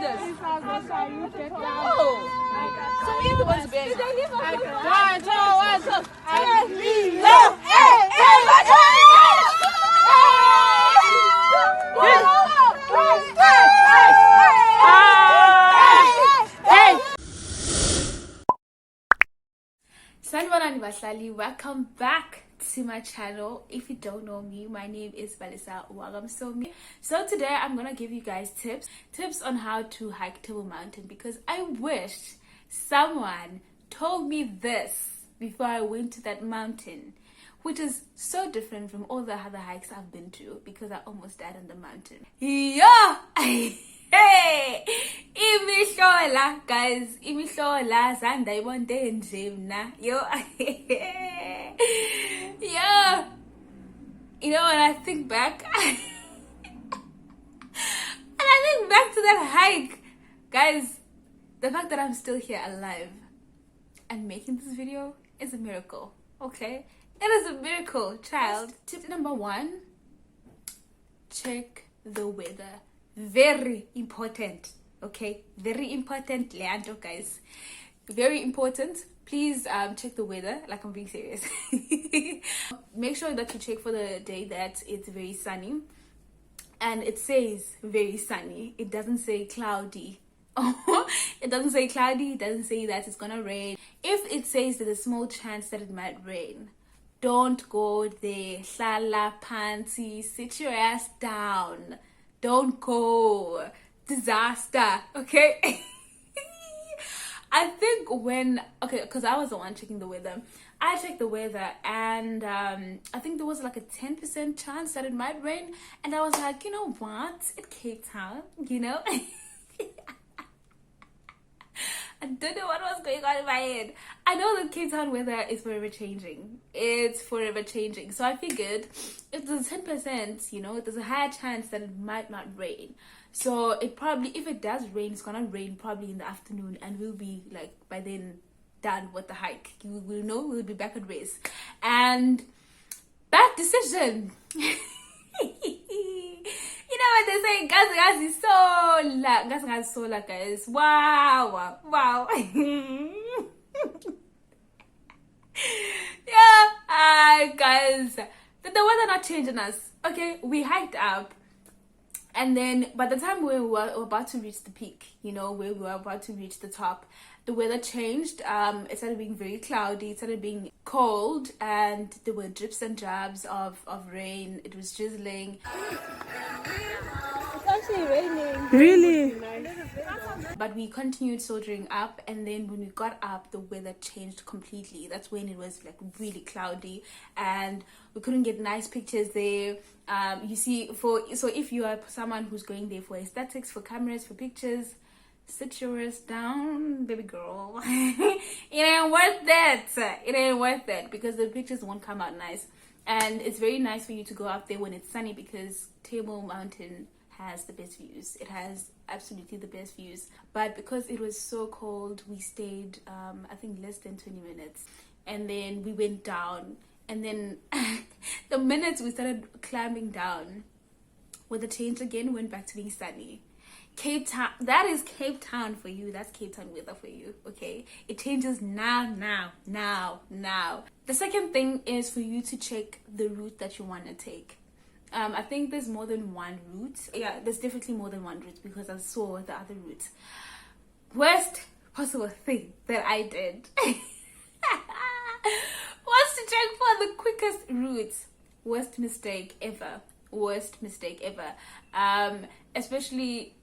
orders. Oh, so we're the ones being. One, two. No, Sanibonani BAHLALI, welcome back to my channel. If you don't know me, my name is BAHLALI. So today I'm gonna give you guys tips on how to hike Table Mountain, because I wish someone told me this before I went to that mountain, which is so different from all the other hikes I've been to, because I almost died on the mountain. Yo! Hey, imihlola guys, imihlola zanda ibonde nje mna. Yo. Yeah. You know, when I think back and I think back to that hike, guys, the fact that I'm still here alive and making this video is a miracle. Okay? It is a miracle, child. Tip number 1, check the weather. Very important. Okay, very important, Leandro, guys, very important. Please check the weather, like I'm being serious. Make sure that you check for the day that it's very sunny, and it says very sunny. It doesn't say cloudy. It doesn't say cloudy. It doesn't say that it's gonna rain. If it says there's a small chance that it might rain, don't go there. Hlala phansi, sit your ass down. Don't go. Disaster. Okay. I think because I was the one checking the weather. I checked the weather, and I think there was like a 10% chance that it might rain, and I was like, you know what, at Cape Town, you know. I don't know what was going on in my head. I know the Cape Town weather is forever changing. It's forever changing. So I figured if there's 10%, you know, there's a higher chance that it might not rain. So it probably, if it does rain, it's gonna rain probably in the afternoon, and we'll be like by then done with the hike. You will know we'll be back at race. And bad decision. You know what they say, gas is solar, guys. Wow. Yeah, guys, the weather not changing us. Okay, we hiked up, and then by the time we were about to reach the peak, you know, where we were about to reach the top, the weather changed. It started being very cloudy, it started being cold, and there were drips and drabs of rain. It was drizzling. It's actually raining. Really? But we continued soldiering up, and then when we got up, the weather changed completely. That's when it was like really cloudy, and we couldn't get nice pictures there. You see, so if you are someone who's going there for aesthetics, for cameras, for pictures, sit your ass down, baby girl. It ain't worth it. It ain't worth it, because the pictures won't come out nice. And it's very nice for you to go out there when it's sunny, because Table Mountain has the best views. It has absolutely the best views. But because it was so cold, we stayed I think less than 20 minutes, and then we went down, and then the minutes we started climbing down, weather changed again, went back to being sunny. Cape Town, that is Cape Town for you. That's Cape Town weather for you. Okay, it changes now. The second thing is for you to check the route that you want to take. I think there's more than one route. Yeah, there's definitely more than one route, because I saw the other route. Worst possible thing that I did was to check for the quickest route. Worst mistake ever. Especially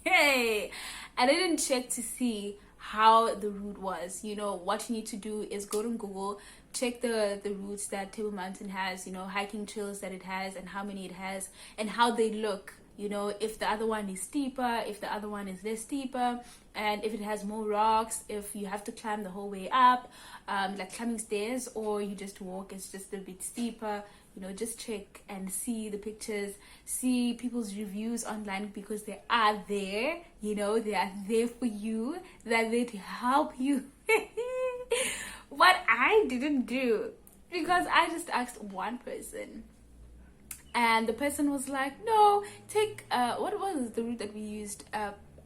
hey, I didn't check to see how the route was. You know, what you need to do is go to Google, check the routes that Table Mountain has, you know, hiking trails that it has, and how many it has, and how they look. You know, if the other one is steeper, if the other one is less steeper, and if it has more rocks, if you have to climb the whole way up, like climbing stairs, or you just walk, it's just a bit steeper. You know, just check and see the pictures, see people's reviews online, because they are there. You know, they are there for you. They're there to help you. What I didn't do, because I just asked one person, and the person was like, no, take what was the route that we used?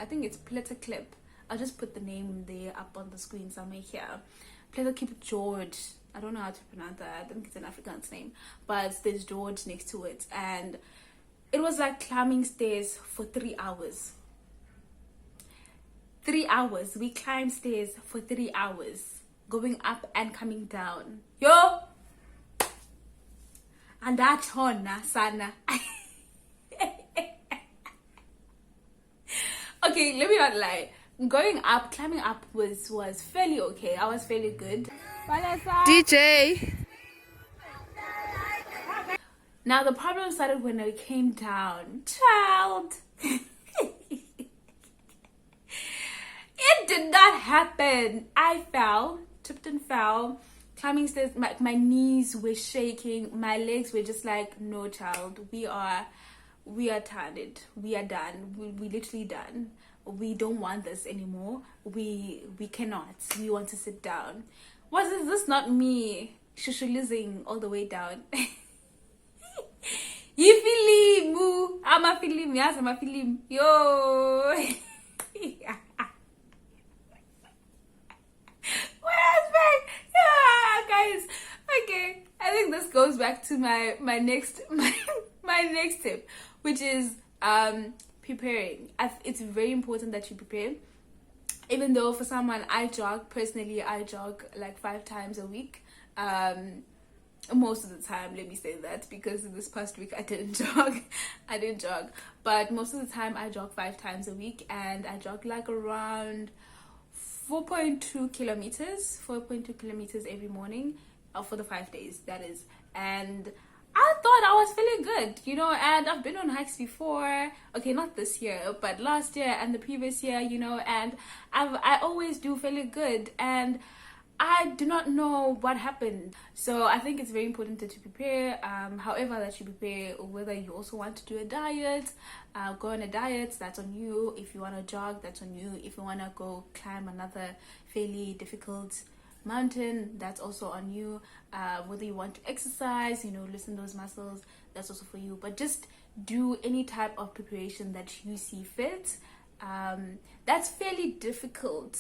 I think it's Platteklip. I'll just put the name there up on the screen somewhere here. Platteklip Gorge. I don't know how to pronounce that. I think it's an Afrikaans name, but there's George next to it, and it was like climbing stairs for 3 hours. 3 hours. We climbed stairs for 3 hours, going up and coming down. Yo, and that's hona sana. Okay, let me not lie. Climbing up was fairly okay. I was fairly good. DJ. Now the problem started when I came down. Child. It did not happen. I fell, tripped and fell. Climbing stairs, my knees were shaking. My legs were just like, no, child. We are tired. We are done. We literally done. We don't want this anymore. We cannot. We want to sit down. Was this not me shushulizing all the way down? You feeling moo? I'm a feeling. Yes, I'm a feeling. Yo. Yeah, guys. Okay, I think this goes back to my next tip, which is preparing. It's very important that you prepare. Even though for someone, I jog like 5 times a week. Most of the time, let me say that, because this past week I didn't jog. But most of the time I jog 5 times a week, and I jog like around 4.2 kilometers every morning, for the 5 days, that is. And I thought I was feeling good, and I've been on hikes before. Okay, not this year, but last year and the previous year, and I always do fairly good, and I do not know what happened. So I think it's very important that you prepare. However that you prepare, whether you also want to do a diet, go on a diet, that's on you. If you want to jog, that's on you. If you want to go climb another fairly difficult mountain, that's also on you. Whether you want to exercise, loosen those muscles, that's also for you. But just do any type of preparation that you see fit. That's fairly difficult.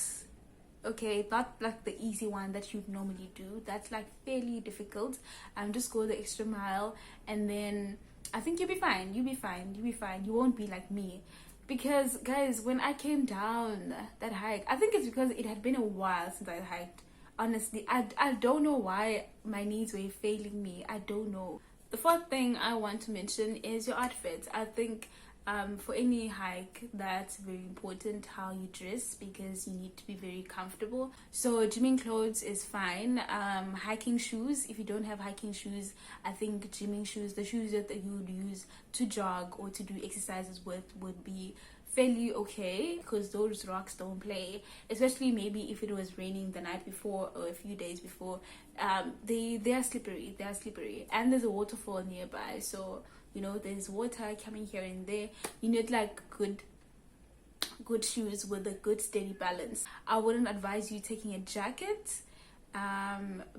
Okay, not like the easy one that you'd normally do. That's like fairly difficult. Just go the extra mile, and then I think you'll be fine. You won't be like me. Because guys, when I came down that hike, I think it's because it had been a while since I hiked. Honestly, I don't know why my knees were failing me. I don't know. The fourth thing I want to mention is your outfit. I think for any hike, that's very important how you dress, because you need to be very comfortable. So gymming clothes is fine. Hiking shoes, if you don't have hiking shoes, I think gymming shoes, the shoes that you would use to jog or to do exercises with, would be fairly okay, because those rocks don't play, especially maybe if it was raining the night before or a few days before. They are slippery, and there's a waterfall nearby, so there's water coming here and there. You need like good shoes with a good steady balance. I wouldn't advise you taking a jacket,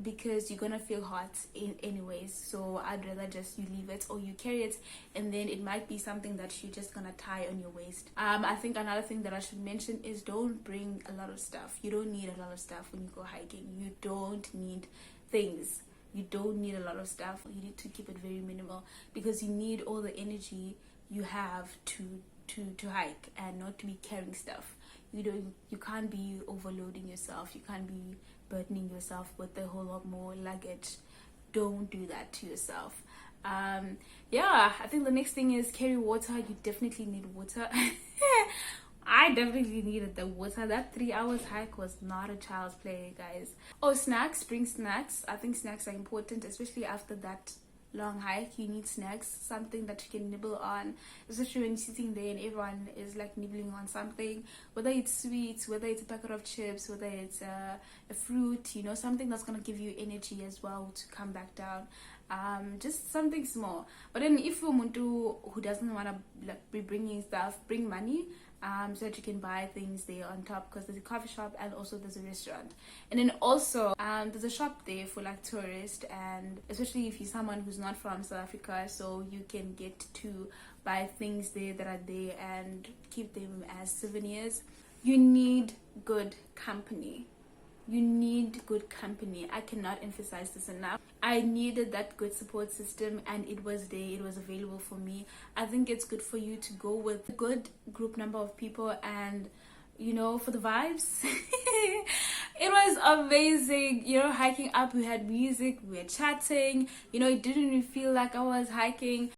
because you're gonna feel hot anyways, so I'd rather just you leave it, or you carry it, and then it might be something that you're just gonna tie on your waist. I think another thing that I should mention is don't bring a lot of stuff. You don't need a lot of stuff when you go hiking. You don't need things. You don't need a lot of stuff. You need to keep it very minimal, because you need all the energy you have to hike, and not to be carrying stuff. You can't be overloading yourself. You can't be burdening yourself with a whole lot more luggage. Don't do that to yourself. I think the next thing is carry water. You definitely need water. I definitely needed the water. That 3 hours hike was not a child's play, guys. Oh, snacks. Bring snacks. I think snacks are important, especially after that long hike. You need snacks, something that you can nibble on, especially when you're sitting there and everyone is like nibbling on something, whether it's sweets, whether it's a packet of chips, whether it's a fruit, something that's going to give you energy as well to come back down. Just something small. But then if you're Muntu who doesn't want to be bringing stuff, bring money, so that you can buy things there on top, because there's a coffee shop and also there's a restaurant. And then also there's a shop there for like tourists, and especially if you're someone who's not from South Africa, so you can get to buy things there that are there and keep them as souvenirs. You need good company. You need good company. I cannot emphasize this enough. I needed that good support system, and it was there. It was available for me. I think it's good for you to go with a good group number of people, and you know, for the vibes. It was amazing, you know. Hiking up, we had music, we were chatting, you know. It didn't even feel like I was hiking.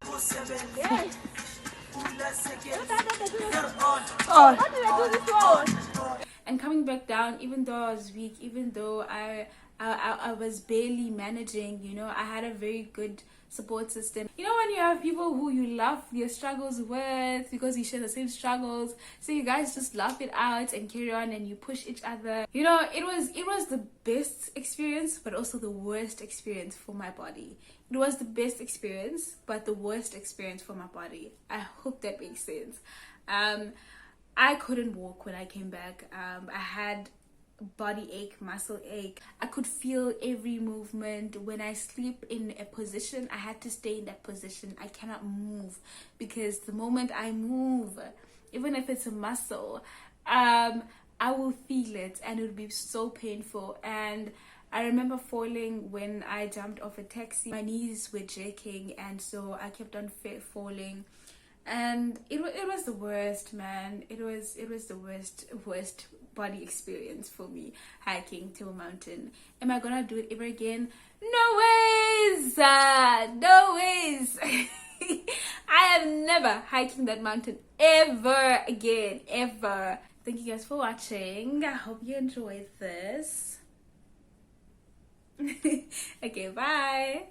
And coming back down, even though I was weak, even though I was barely managing, you know, I had a very good support system. You know, when you have people who you laugh your struggles with because you share the same struggles, so you guys just laugh it out and carry on, and you push each other. You know, it was the best experience, but also the worst experience for my body. It was the best experience, but the worst experience for my body. I hope that makes sense. I couldn't walk when I came back. I had body ache, muscle ache. I could feel every movement. When I sleep in a position, I had to stay in that position. I cannot move, because the moment I move, even if it's a muscle, I will feel it, and it would be so painful. And I remember falling when I jumped off a taxi. My knees were jerking, and so I kept on falling. And it was the worst, man. It was the worst body experience for me, hiking Table Mountain. Am I gonna do it ever again? No ways! No ways! I am never hiking that mountain ever again, ever. Thank you guys for watching. I hope you enjoyed this. Okay, bye.